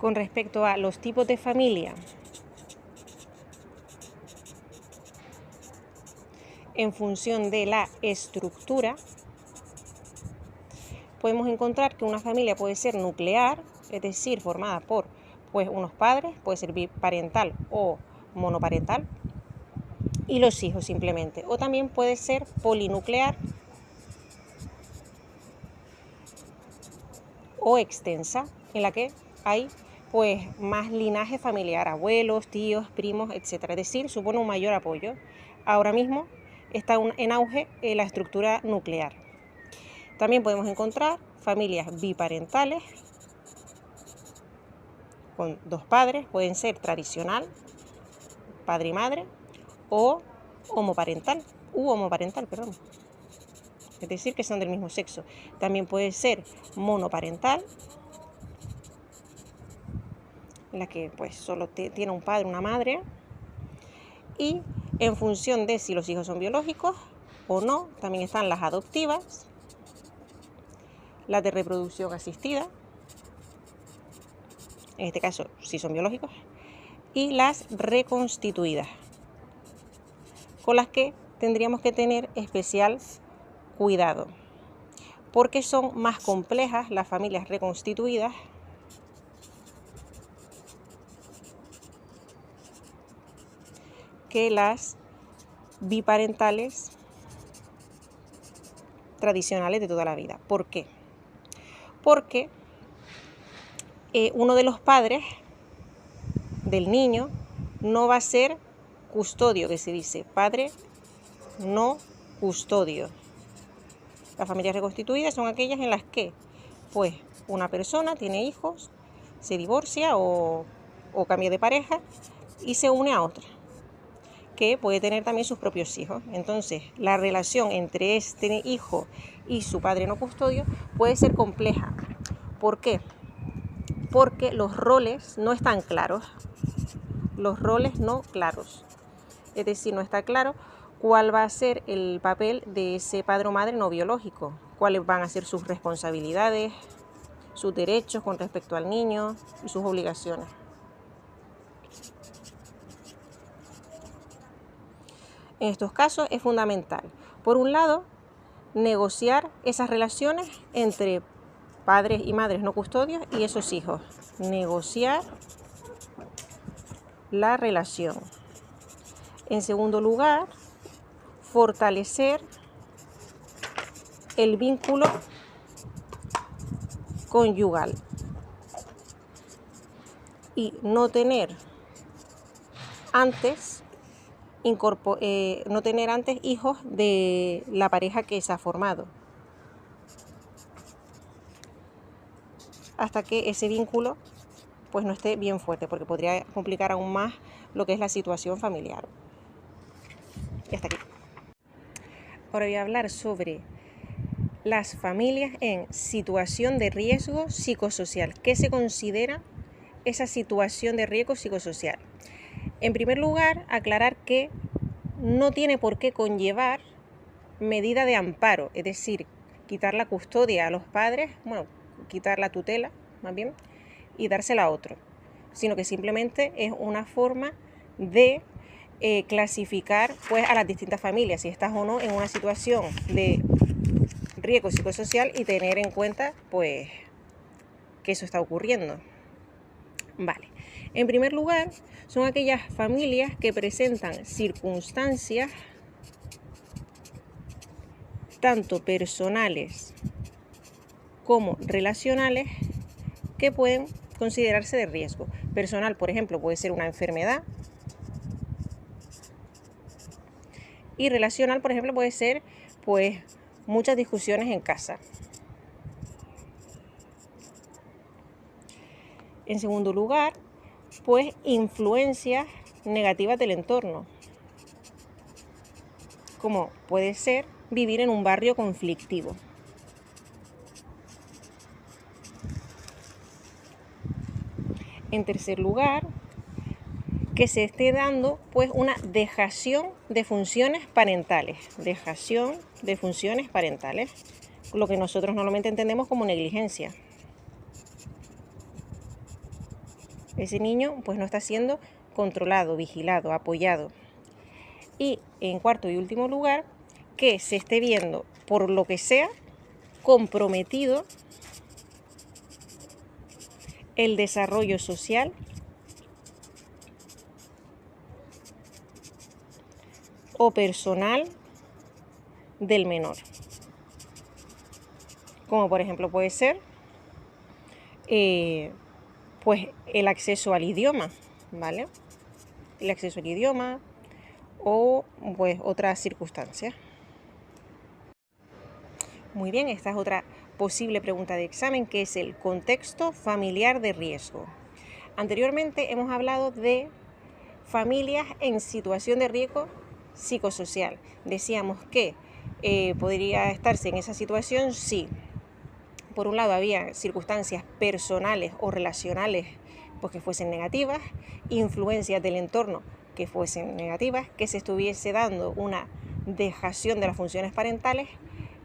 Con respecto a los tipos de familia, en función de la estructura, podemos encontrar que una familia puede ser nuclear, es decir, formada por unos padres, puede ser biparental o monoparental, y los hijos simplemente. O también puede ser polinuclear o extensa, en la que hay más linaje familiar, abuelos, tíos, primos, etc. Es decir, supone un mayor apoyo. Ahora mismo está en auge la estructura nuclear. También podemos encontrar familias biparentales con dos padres, pueden ser tradicional, padre y madre, o homoparental, es decir, que son del mismo sexo. También puede ser monoparental, en la que solo tiene un padre, una madre, y en función de si los hijos son biológicos o no, también están las adoptivas, las de reproducción asistida, en este caso si son biológicos, y las reconstituidas, con las que tendríamos que tener especial cuidado, porque son más complejas las familias reconstituidas que las biparentales tradicionales de toda la vida. ¿Por qué? Porque uno de los padres del niño no va a ser custodio, que se dice, padre no custodio. Las familias reconstituidas son aquellas en las que una persona tiene hijos, se divorcia o cambia de pareja y se une a otra, que puede tener también sus propios hijos. Entonces, la relación entre este hijo y su padre no custodio puede ser compleja. ¿Por qué? Porque los roles no están claros. Es decir, no está claro cuál va a ser el papel de ese padre o madre no biológico, cuáles van a ser sus responsabilidades, sus derechos con respecto al niño y sus obligaciones. En estos casos es fundamental, por un lado, negociar esas relaciones entre padres y madres no custodios y esos hijos. Negociar la relación. En segundo lugar, fortalecer el vínculo conyugal y no tener antes hijos de la pareja que se ha formado, hasta que ese vínculo no esté bien fuerte, porque podría complicar aún más lo que es la situación familiar. Y hasta aquí. Ahora voy a hablar sobre las familias en situación de riesgo psicosocial. ¿Qué se considera esa situación de riesgo psicosocial? En primer lugar, aclarar que no tiene por qué conllevar medida de amparo, es decir, quitar la custodia a los padres, quitar la tutela más bien, y dársela a otro, sino que simplemente es una forma de clasificar a las distintas familias, si estás o no en una situación de riesgo psicosocial, y tener en cuenta que eso está ocurriendo. Vale. En primer lugar, son aquellas familias que presentan circunstancias tanto personales como relacionales que pueden considerarse de riesgo. Personal, por ejemplo, puede ser una enfermedad, y relacional, por ejemplo, puede ser muchas discusiones en casa. En segundo lugar, influencias negativas del entorno, como puede ser vivir en un barrio conflictivo. En tercer lugar, que se esté dando una dejación de funciones parentales. Lo que nosotros normalmente entendemos como negligencia. Ese niño pues no está siendo controlado, vigilado, apoyado. Y en cuarto y último lugar, que se esté viendo, por lo que sea, comprometido el desarrollo social o personal del menor. Como por ejemplo puede ser pues el acceso al idioma, ¿vale? El acceso al idioma o pues otras circunstancias. Muy bien, esta es otra posible pregunta de examen, que es el contexto familiar de riesgo. Anteriormente hemos hablado de familias en situación de riesgo psicosocial. Decíamos que podría estarse en esa situación si, por un lado, había circunstancias personales o relacionales pues, que fuesen negativas, influencias del entorno que fuesen negativas, que se estuviese dando una dejación de las funciones parentales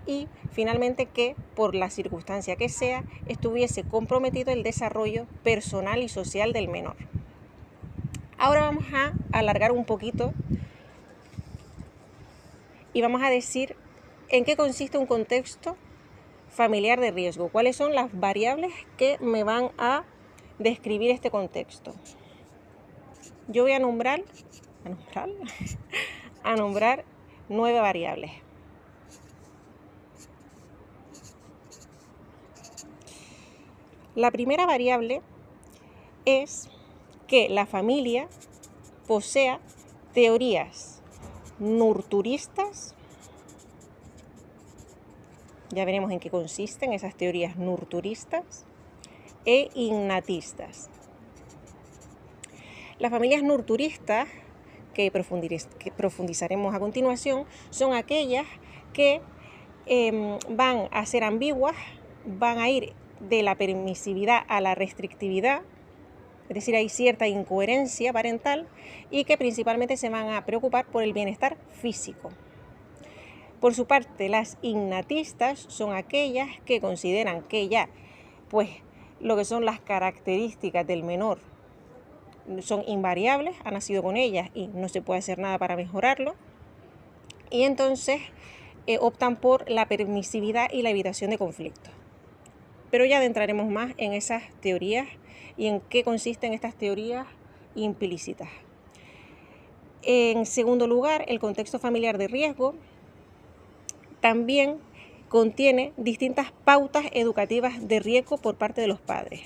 y finalmente que por la circunstancia que sea estuviese comprometido el desarrollo personal y social del menor. Ahora vamos a alargar un poquito y vamos a decir en qué consiste un contexto familiar de riesgo, cuáles son las variables que me van a describir este contexto. Yo voy a nombrar 9 variables. La primera variable es que la familia posea teorías nurturistas. Ya veremos en qué consisten esas teorías nurturistas e innatistas. Las familias nurturistas, que profundizaremos a continuación, son aquellas que van a ser ambiguas, van a ir de la permisividad a la restrictividad, es decir, hay cierta incoherencia parental y que principalmente se van a preocupar por el bienestar físico. Por su parte, las innatistas son aquellas que consideran que ya, pues, lo que son las características del menor son invariables, ha nacido con ellas y no se puede hacer nada para mejorarlo. Y entonces optan por la permisividad y la evitación de conflictos. Pero ya adentraremos más en esas teorías y en qué consisten estas teorías implícitas. En segundo lugar, el contexto familiar de riesgo también contiene distintas pautas educativas de riesgo por parte de los padres.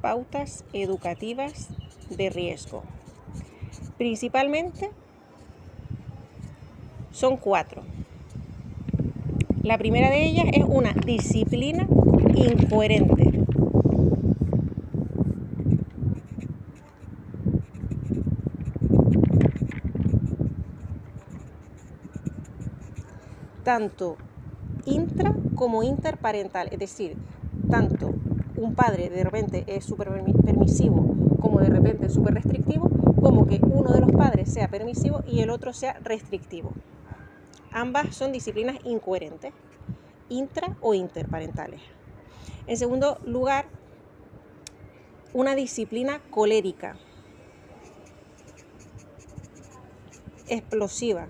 Pautas educativas de riesgo. Principalmente son 4. La primera de ellas es una disciplina incoherente. Tanto intra como interparental, es decir, tanto un padre de repente es súper permisivo como de repente es súper restrictivo, como que uno de los padres sea permisivo y el otro sea restrictivo. Ambas son disciplinas incoherentes, intra o interparentales. En segundo lugar, una disciplina colérica, explosiva.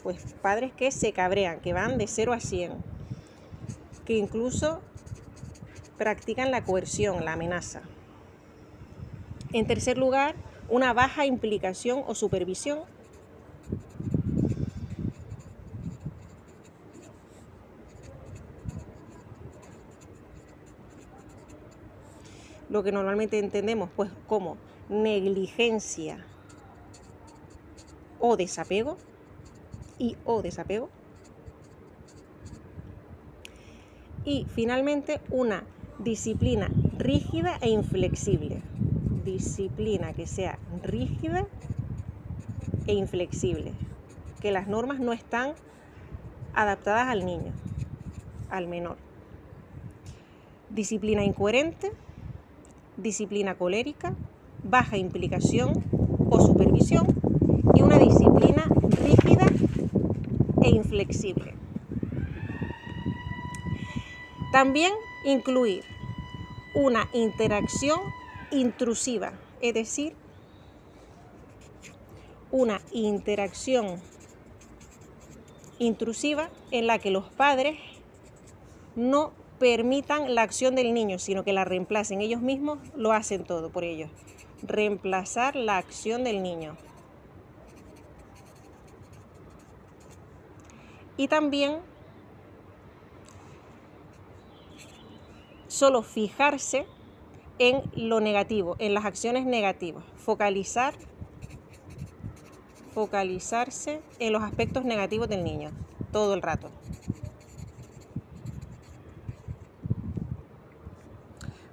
Pues padres que se cabrean, que van de 0 a 100, que incluso practican la coerción, la amenaza. En tercer lugar, una baja implicación o supervisión. Lo que normalmente entendemos pues como negligencia o desapego y finalmente una disciplina rígida e inflexible. Disciplina que sea rígida e inflexible, que las normas no están adaptadas al niño, al menor. Disciplina incoherente, disciplina colérica, baja implicación o supervisión y una disciplina rígida e inflexible. También incluir una interacción intrusiva, es decir, una interacción intrusiva en la que los padres no permitan la acción del niño, sino que la reemplacen. Ellos mismos lo hacen todo por ellos. Reemplazar la acción del niño. Y también solo fijarse en lo negativo, en las acciones negativas. Focalizarse en los aspectos negativos del niño todo el rato.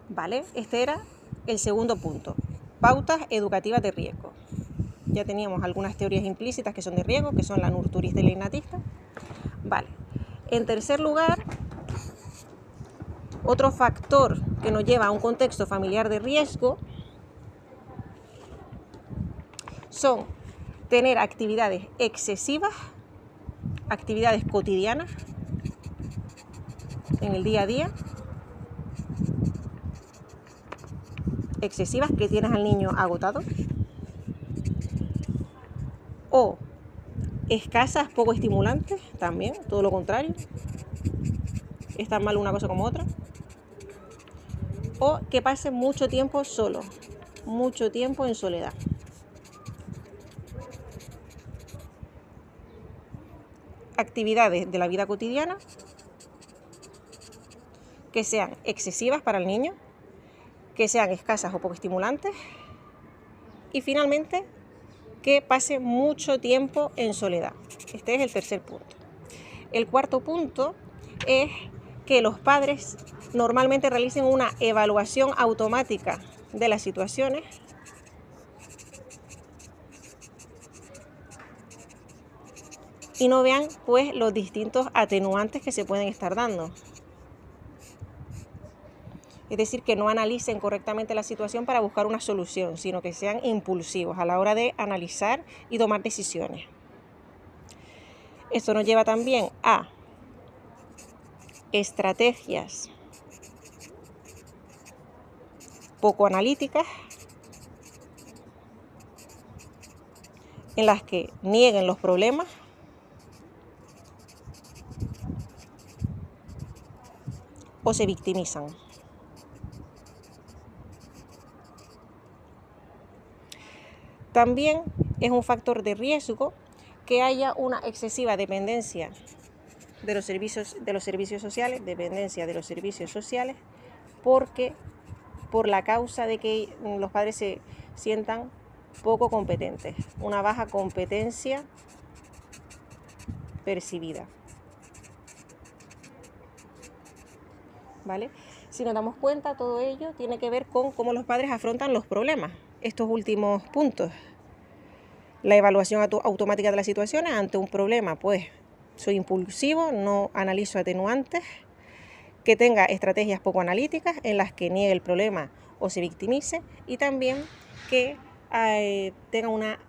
Vale, este era el segundo punto. Pautas educativas de riesgo. Ya teníamos algunas teorías implícitas que son de riesgo, que son la nurturista y la innatista. Vale. En tercer lugar, otro factor que nos lleva a un contexto familiar de riesgo son tener actividades excesivas, actividades cotidianas en el día a día, excesivas que tienes al niño agotado, o escasas, poco estimulantes, también, todo lo contrario, es tan mal una cosa como otra, o que pase mucho tiempo solo, mucho tiempo en soledad. Actividades de la vida cotidiana que sean excesivas para el niño, que sean escasas o poco estimulantes, y finalmente que pase mucho tiempo en soledad. Este es el tercer punto. El cuarto punto es que los padres normalmente realicen una evaluación automática de las situaciones y no vean pues los distintos atenuantes que se pueden estar dando. Es decir, que no analicen correctamente la situación para buscar una solución, sino que sean impulsivos a la hora de analizar y tomar decisiones. Esto nos lleva también a estrategias poco analíticas en las que nieguen los problemas o se victimizan. También es un factor de riesgo que haya una excesiva dependencia de los servicios sociales, porque por la causa de que los padres se sientan poco competentes, una baja competencia percibida. ¿Vale? Si nos damos cuenta, todo ello tiene que ver con cómo los padres afrontan los problemas. Estos últimos puntos, la evaluación automática de las situaciones ante un problema, pues soy impulsivo, no analizo atenuantes, que tenga estrategias poco analíticas en las que niegue el problema o se victimice, y también que tenga una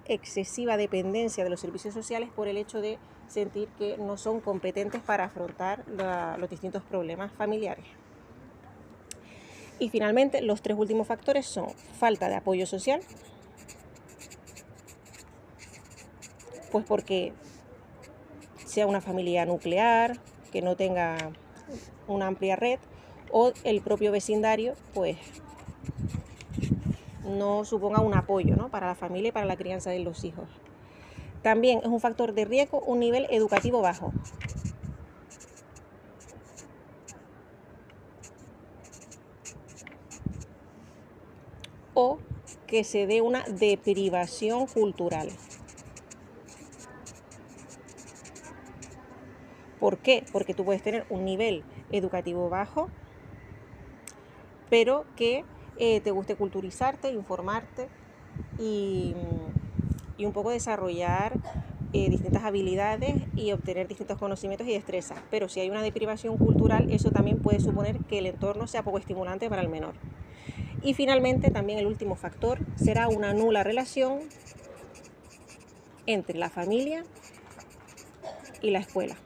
excesiva dependencia de los servicios sociales por el hecho de sentir que no son competentes para afrontar los distintos problemas familiares. Y finalmente, los tres últimos factores son falta de apoyo social, pues porque sea una familia nuclear, que no tenga una amplia red, o el propio vecindario, pues no suponga un apoyo, ¿no?, para la familia y para la crianza de los hijos. También es un factor de riesgo un nivel educativo bajo. O que se dé una deprivación cultural. ¿Por qué? Porque tú puedes tener un nivel educativo bajo, pero que te guste culturizarte, informarte y un poco desarrollar distintas habilidades y obtener distintos conocimientos y destrezas. Pero si hay una deprivación cultural, eso también puede suponer que el entorno sea poco estimulante para el menor. Y finalmente, también el último factor será una nula relación entre la familia y la escuela.